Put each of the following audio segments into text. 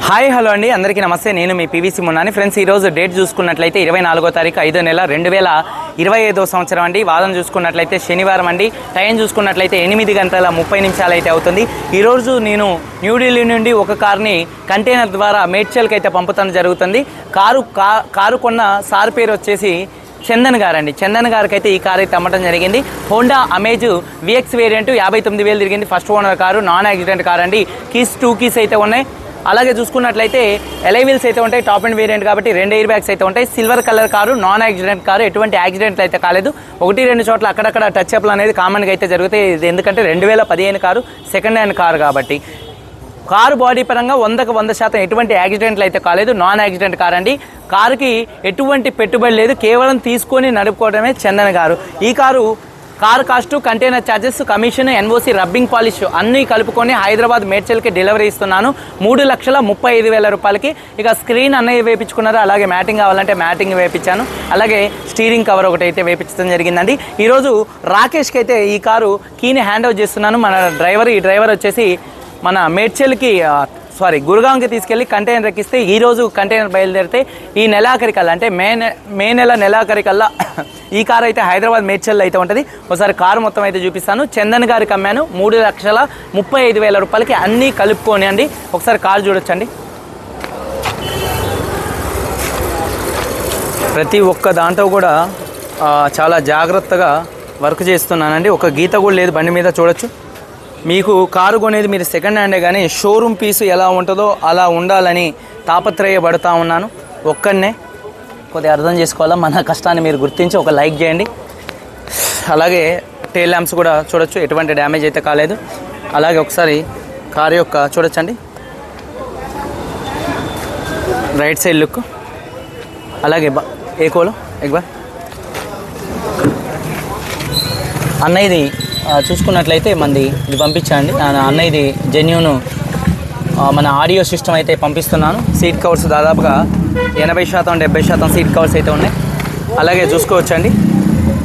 Hi hello అండి, అందరికీ నమస్తే. నేను మీ పీవీసీ మున్నాని. ఫ్రెండ్స్, ఈరోజు డేట్ చూసుకున్నట్లయితే 24వ తారీఖు 5వ నెల 2025వ సంవత్సరం అండి. వాదన చూసుకున్నట్లయితే శనివారం అండి. టైం చూసుకున్నట్లయితే 8:30 అయితే అవుతుంది. ఈరోజు నేను న్యూఢిల్లీ నుండి ఒక కార్ని కంటైనర్ ద్వారా మేడ్చల్కి అయితే పంపుతాను జరుగుతుంది. కారు కొన్న సార్ పేరు వచ్చేసి చందన్ గారు అండి. చందన్ గారికి అయితే ఈ కార్ అయితే అమ్మటం జరిగింది. హోండా అమేజ్ విఎక్స్ వేరియంట్ 59,000 తిరిగింది. First owner car, non accident car అండి. టూ కీస్ అయితే ఉన్నాయి. అలాగే చూసుకున్నట్లయితే ఎలైవీల్స్ అయితే ఉంటాయి. టాప్ అండ్ వేరియంట్ కాబట్టి 2 ఎయిర్ బ్యాగ్స్ అయితే ఉంటాయి. Silver colour car, non accident car. ఎటువంటి యాక్సిడెంట్లు అయితే కాలేదు. 1-2 చోట్ల అక్కడక్కడ టచ్ అప్లు అనేది కామన్గా అయితే జరుగుతాయి. ఇది ఎందుకంటే 2015 కారు, సెకండ్ హ్యాండ్ కారు కాబట్టి. కారు బాడీ పరంగా 100% ఎటువంటి యాక్సిడెంట్లు అయితే కాలేదు. నాన్ యాక్సిడెంట్ కార్ అండి. కారుకి ఎటువంటి పెట్టుబడి లేదు, కేవలం తీసుకొని నడుపుకోవడమే చందన్ గారు. ఈ car cost, container charges, commission, NOC, rubbing polish అన్నీ కలుపుకొని హైదరాబాద్ మేడ్చల్కి డెలివరీ ఇస్తున్నాను 3,35,000 రూపాయలకి. ఇక స్క్రీన్ అన్నయ్య వేయించుకున్నారు. అలాగే మ్యాటింగ్ కావాలంటే మ్యాటింగ్ వేయించాను. అలాగే స్టీరింగ్ కవర్ ఒకటి అయితే వేయించడం జరిగిందండి. ఈరోజు రాకేష్కి అయితే ఈ కారు కీని హ్యాండ్ ఓవర్ చేస్తున్నాను. ఈ డ్రైవర్ వచ్చేసి మన మేడ్చల్కి గురుగాంకి తీసుకెళ్లి కంటైనర్ ఎక్కిస్తే ఈరోజు కంటైనర్ బయలుదేరితే ఈ నెలాఖరికల్లా అంటే మే నెల నెలాఖరికల్లా ఈ కారు అయితే హైదరాబాద్ మేడ్చల్ అయితే ఉంటుంది. ఒకసారి కారు మొత్తం అయితే చూపిస్తాను. చందన్ గారికి అమ్మాను 3,35,000 రూపాయలకి అన్నీ కలుపుకొని అండి. ఒకసారి కారు చూడొచ్చండి. ప్రతి ఒక్క దాంట్లో కూడా చాలా జాగ్రత్తగా వర్క్ చేస్తున్నానండి. ఒక గీత కూడా లేదు బండి మీద, చూడొచ్చు. మీకు కారు కొనేది మీరు సెకండ్ హ్యాండే కానీ షోరూమ్ పీసు ఎలా ఉంటుందో అలా ఉండాలని తాపత్రయపడుతూ ఉన్నాను. ఒక్కడనే కొద్దిగా అర్థం చేసుకోవాలా. మన కష్టాన్ని మీరు గుర్తించి ఒక లైక్ చేయండి. అలాగే టెయిల్ ల్యాంప్స్ కూడా చూడొచ్చు, ఎటువంటి డ్యామేజ్ అయితే కాలేదు. అలాగే ఒకసారి కారు యొక్క చూడొచ్చండి రైట్ సైడ్ లుక్. అలాగే ఏకోలో ఎగ్బార్ అన్న ఇది చూసుకున్నట్లయితే మంది ఇది పంపించండి. అన్న ఇది జెన్యూన్ మన ఆడియో సిస్టమ్ అయితే పంపిస్తున్నాను. సీట్ కవర్స్ దాదాపుగా 80% 70% సీట్ కవర్స్ అయితే ఉన్నాయి. అలాగే చూసుకోవచ్చండి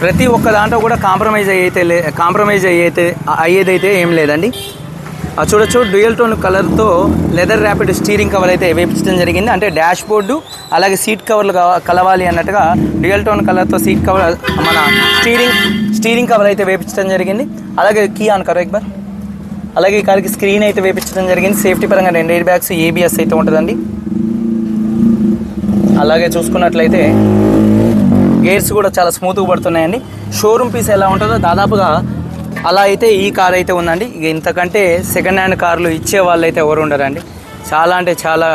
ప్రతి ఒక్క దాంట్లో కూడా కాంప్రమైజ్ అయ్యేదైతే ఏం లేదండి. చూడొచ్చు డ్యూయల్ టోన్ కలర్తో లెదర్ ర్యాపిడ్ స్టీరింగ్ కవర్ అయితే వేయించడం జరిగింది. అంటే డాష్ బోర్డు అలాగే సీట్ కవర్లు కలవాలి అన్నట్టుగా డ్యూయల్ టోన్ కలర్తో సీట్ కవర్ మన స్టీరింగ్ కవర్ అయితే వేయించడం జరిగింది. అలాగే కీ ఆన్ కరో ఎక్బార్. అలాగే ఈ కార్కి స్క్రీన్ అయితే వేయించడం జరిగింది. సేఫ్టీ పరంగా 2 ఎయిర్ బ్యాగ్స్, ఏబిఎస్ అయితే ఉంటుందండి. అలాగే చూసుకున్నట్లయితే గేర్స్ కూడా చాలా స్మూత్గా పడుతున్నాయండి. షోరూమ్ పీస్ ఎలా ఉంటుందో దాదాపుగా అలా అయితే ఈ కార్ అయితే ఉందండి. ఇక ఇంతకంటే సెకండ్ హ్యాండ్ కార్లు ఇచ్చే వాళ్ళు అయితే ఎవరు ఉండరండి. చాలా అంటే చాలా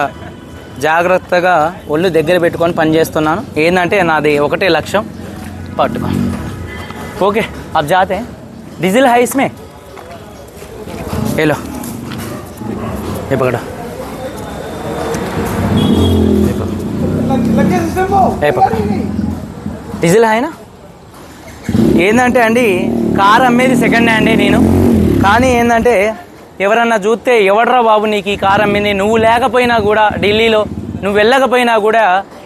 జాగ్రత్తగా ఒళ్ళు దగ్గర పెట్టుకొని పనిచేస్తున్నాను. ఏంటంటే నాది ఒకటే లక్ష్యం, పట్టుకో ఓకే अब जाते हैं. डीजल है इसमें, ये लो ये पकड़ो ये पकड़ो డీజిల్ है ना. ఏంటంటే అండి కారు అమ్మేది సెకండ్ హ్యాండే నేను. కానీ ఏంటంటే ఎవరన్నా చూస్తే ఎవడరా బాబు నీకు ఈ కారు అమ్మింది, నువ్వు లేకపోయినా కూడా ఢిల్లీలో నువ్వు వెళ్ళకపోయినా కూడా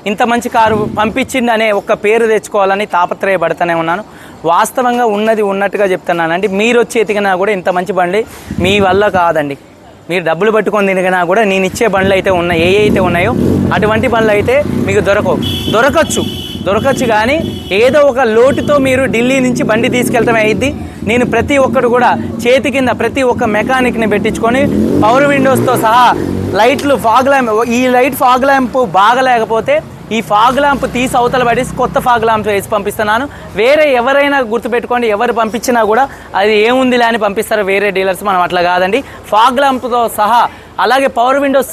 ఇంత మంచి కారు పంపించింది అనే ఒక్క పేరు తెచ్చుకోవాలని తాపత్రయపడుతూనే ఉన్నాను. వాస్తవంగా ఉన్నది ఉన్నట్టుగా చెప్తున్నానండి. మీరు వచ్చి ఎతికినా కూడా ఇంత మంచి బండి మీ వల్ల కాదండి. మీరు డబ్బులు పట్టుకొని తిరిగినా కూడా నేను ఇచ్చే బండ్లు అయితే ఉన్నాయి, ఏ అయితే ఉన్నాయో అటువంటి బండ్లు అయితే మీకు దొరకచ్చు కానీ ఏదో ఒక లోటుతో మీరు ఢిల్లీ నుంచి బండి తీసుకెళ్తామే అయింది. నేను ప్రతి ఒక్కరు కూడా చేతి కింద ప్రతి ఒక్క మెకానిక్ని పెట్టించుకొని పవర్ విండోస్తో సహా లైట్లు, ఫాగ్ ల్యాంప్, ఈ ఫాగ్ ల్యాంప్ బాగలేకపోతే ఈ ఫాగ్ ల్యాంప్ తీసి అవతల పడేసి కొత్త ఫాగ్ ల్యాంప్ వేసి పంపిస్తున్నాను. వేరే ఎవరైనా గుర్తుపెట్టుకోండి, ఎవరు పంపించినా కూడా అది ఏముందిలే అని పంపిస్తారు వేరే డీలర్స్. మనం అట్లా కాదండి. ఫాగ్ ల్యాంప్తో సహా అలాగే పవర్ విండోస్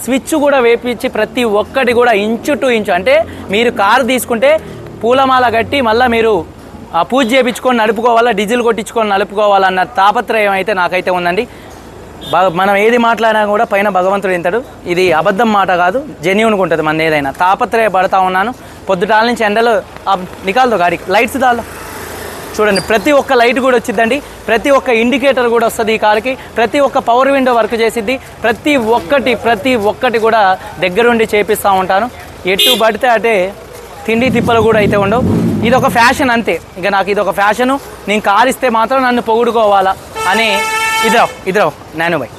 స్విచ్ కూడా వేపించి ప్రతి ఒక్కటి కూడా ఇంచు టు ఇంచు. అంటే మీరు కారు తీసుకుంటే పూలమాల కట్టి మళ్ళీ మీరు పూజ చేయించుకొని నడుపుకోవాలా, డీజిల్ కొట్టించుకొని నడుపుకోవాలన్న తాపత్రయం అయితే నాకైతే ఉందండి. మనం ఏది మాట్లాడినా కూడా పైన భగవంతుడు వింటాడు. ఇది అబద్ధం మాట కాదు, జెన్యూన్గా ఉంటుంది మన ఏదైనా. తాపత్రయపడతా ఉన్నాను. పొద్దుటాల నుంచి ఎండలో నికాల్తో గాడికి లైట్స్ దాలో చూడండి. ప్రతి ఒక్క లైట్ కూడా వచ్చిద్దండి. ప్రతి ఒక్క ఇండికేటర్ కూడా వస్తుంది ఈ కార్కి. ప్రతి ఒక్క పవర్ విండో వర్క్ చేసిద్ది. ప్రతి ఒక్కటి కూడా దగ్గరుండి చేపిస్తూ ఉంటాను. ఎటు పడితే అటే తిండి తిప్పలు కూడా అయితే ఉండవు. ఇది ఒక ఫ్యాషన్ అంతే. ఇక నాకు ఇది ఒక ఫ్యాషను. నేను కారు ఇస్తే మాత్రం నన్ను పొగుడుకోవాలా అని ఇద్దరావు నాను భాయ్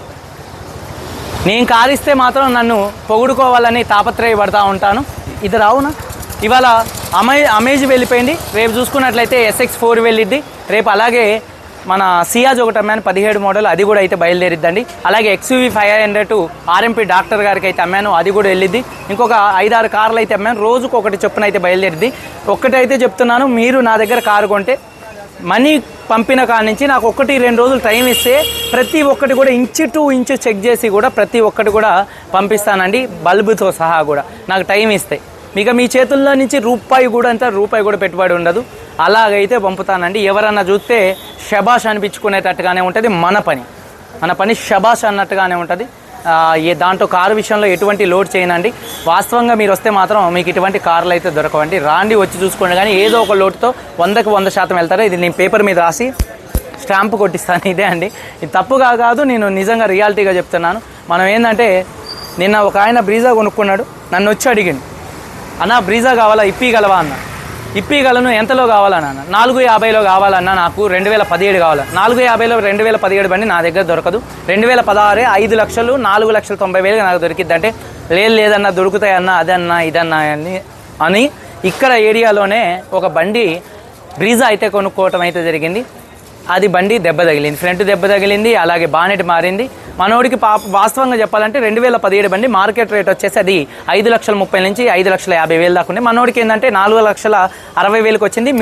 నేను కారు ఇస్తే మాత్రం నన్ను పొగుడుకోవాలని తాపత్రయపడతా ఉంటాను. ఇది రావునా ఇవాళ అమేజ్ వెళ్ళిపోయింది. రేపు చూసుకున్నట్లయితే SX4 వెళ్ళిద్ది. రేపు అలాగే మన సియాజ్ ఒకటి అమ్మాను 17 మోడల్, అది కూడా అయితే బయలుదేరిద్దండి. అలాగే XUV 500 RMP డాక్టర్ గారికి అయితే అమ్మాను, అది కూడా వెళ్ళిద్ది. ఇంకొక 5-6 కార్లు అయితే అమ్మాను, రోజుకు ఒకటి చొప్పున అయితే బయలుదేరిద్ది. ఒక్కటైతే చెప్తున్నాను, మీరు నా దగ్గర కారు కొంటే మనీ పంపిన కాడ నుంచి నాకు 1-2 రోజులు టైం ఇస్తే ప్రతి ఒక్కటి కూడా ఇంచు టు ఇంచు చెక్ చేసి కూడా ప్రతి ఒక్కటి కూడా పంపిస్తానండి, బల్బుతో సహా కూడా నాకు టైం ఇస్తే. మీకు మీ చేతుల్లో నుంచి రూపాయి కూడా పెట్టుబడి ఉండదు. అలాగైతే పంపుతానండి. ఎవరన్నా చూస్తే షబాష్ అనిపించుకునేటట్టుగానే ఉంటుంది. మన పని షబాష్ అన్నట్టుగానే ఉంటుంది. దాంట్లో కారు విషయంలో ఎటువంటి లోడ్ చేయనండి. వాస్తవంగా మీరు వస్తే మాత్రం మీకు ఇటువంటి కార్లు అయితే దొరకవండి. రాండి, వచ్చి చూసుకోండి. కానీ ఏదో ఒక లోటుతో 100% వెళ్తారు. ఇది నేను పేపర్ మీద రాసి స్టాంపు కొట్టిస్తాను. ఇదే అండి, ఇది తప్పుగా కాదు, నేను నిజంగా రియాలిటీగా చెప్తున్నాను. మనం ఏంటంటే నిన్న ఒక ఆయన బ్రీజా కొనుక్కున్నాడు, నన్ను వచ్చి అడిగిండు, అన్న బ్రీజా కావాలా, ఇప్పగలవా అన్న. ఇప్పగలను, ఎంతలో కావాలన్నా, 450లో కావాలన్నా, నాకు 2017 కావాలి. 450లో 2017 బండి నా దగ్గర దొరకదు. 2016 5 లక్షలు 4,90,000 నాకు దొరికిద్ది. అంటే లేదన్నా దొరుకుతాయన్నా, అదన్నా ఇదన్నా అని ఇక్కడ ఏరియాలోనే ఒక బండి బ్రీజా అయితే కొనుక్కోవటం అయితే జరిగింది. అది బండి దెబ్బ తగిలింది, ఫ్రంట్ దెబ్బ తగిలింది, అలాగే బానెట్ మారింది. మనోడికి వాస్తవంగా చెప్పాలంటే 2017 బండి మార్కెట్ రేట్ వచ్చేసి అది 5,30,000 నుంచి 5,50,000 దాకా ఉంది. మనోడికి ఏంటంటే 4,60,000 వచ్చింది.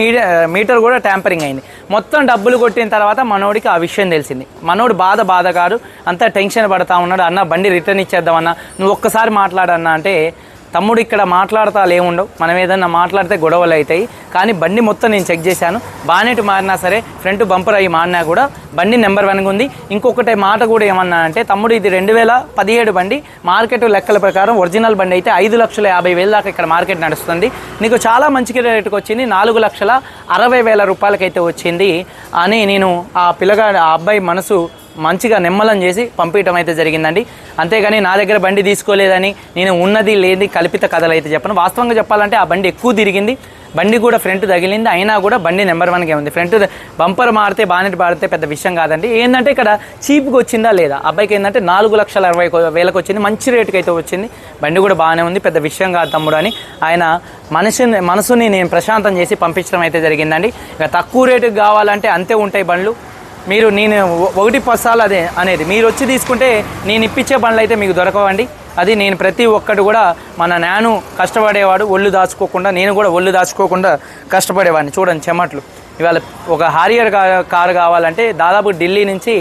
మీటర్ కూడా ట్యాంపరింగ్ అయింది. మొత్తం డబ్బులు కొట్టిన తర్వాత మనోడికి ఆ విషయం తెలిసింది. మనోడు బాధ కాదు, అంతా టెన్షన్ పడతా ఉన్నాడు. అన్న బండి రిటర్న్ ఇచ్చేద్దామన్నా, నువ్వు ఒక్కసారి మాట్లాడన్నా అంటే, తమ్ముడు ఇక్కడ మాట్లాడతా ఏముండవు, మనం ఏదన్నా మాట్లాడితే గొడవలు అవుతాయి. కానీ బండి మొత్తం నేను చెక్ చేశాను, బానెట్ మారినా సరే ఫ్రంట్ బంపర్ అయ్యి మారినా కూడా బండి నెంబర్ 1 ఉంది. ఇంకొకటి మాట కూడా ఏమన్నా అంటే, తమ్ముడు ఇది 2017 బండి, మార్కెట్ లెక్కల ప్రకారం ఒరిజినల్ బండి అయితే 5,50,000 దాకా ఇక్కడ మార్కెట్ నడుస్తుంది. నీకు చాలా మంచి రేటుకి వచ్చింది, 4,60,000 రూపాయలకైతే వచ్చింది అని నేను ఆ అబ్బాయి మనసు మంచిగా నిమ్మలం చేసి పంపించడం అయితే జరిగిందండి. అంతేగాని నా దగ్గర బండి తీసుకోలేదని నేను ఉన్నది లేని కల్పిత కథలు అయితే చెప్పను. వాస్తవంగా చెప్పాలంటే ఆ బండి ఎక్కువ తిరిగింది, బండి కూడా ఫ్రంట్ తగిలింది, అయినా కూడా బండి నెంబర్ 1గా ఉంది. ఫ్రంట్ బంపర్ మారితే బానెట్ మారితే పెద్ద విషయం కాదండి. ఏంటంటే ఇక్కడ చీప్గా వచ్చిందా లేదా, అబ్బాయికి ఏంటంటే 4,60,000 వచ్చింది, మంచి రేటుకి అయితే వచ్చింది. బండి కూడా బాగానే ఉంది, పెద్ద విషయం కాదు తమ్ముడు అని ఆయన మనసుని నేను ప్రశాంతం చేసి పంపించడం అయితే జరిగిందండి. ఇక తక్కువ రేటుకి కావాలంటే అంతే ఉంటాయి బండ్లు. నేను 1 అదే అనేది మీరు వచ్చి తీసుకుంటే నేను ఇప్పించే బండ్లు అయితే మీకు దొరకవండి. అది నేను ప్రతి ఒక్కటి కూడా మన నాను కష్టపడేవాడు, ఒళ్ళు దాచుకోకుండా, నేను కూడా ఒళ్ళు దాచుకోకుండా కష్టపడేవాడిని. చూడండి చెమట్లు. ఇవాళ ఒక హారియర్ కారు కావాలంటే దాదాపు ఢిల్లీ నుంచి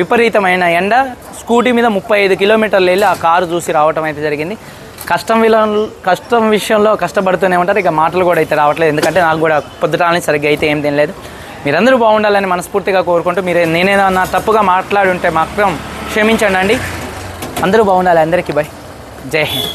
విపరీతమైన ఎండ, స్కూటీ మీద 35 కిలోమీటర్లు వెళ్ళి ఆ కారు చూసి రావటం అయితే జరిగింది. కష్టం విషయంలో కష్టపడుతూనే ఉంటారు. ఇక మాటలు కూడా అయితే రావట్లేదు, ఎందుకంటే నాకు కూడా పొద్దుటాలని సరిగ్గా అయితే ఏం తినలేదు. మీరందరూ బాగుండాలని మనస్ఫూర్తిగా కోరుకుంటూ, నేనేదన్నా తప్పుగా మాట్లాడి ఉంటే మాత్రం క్షమించండి అండి. అందరూ బాగుండాలి. అందరికీ బై, జై హింద్.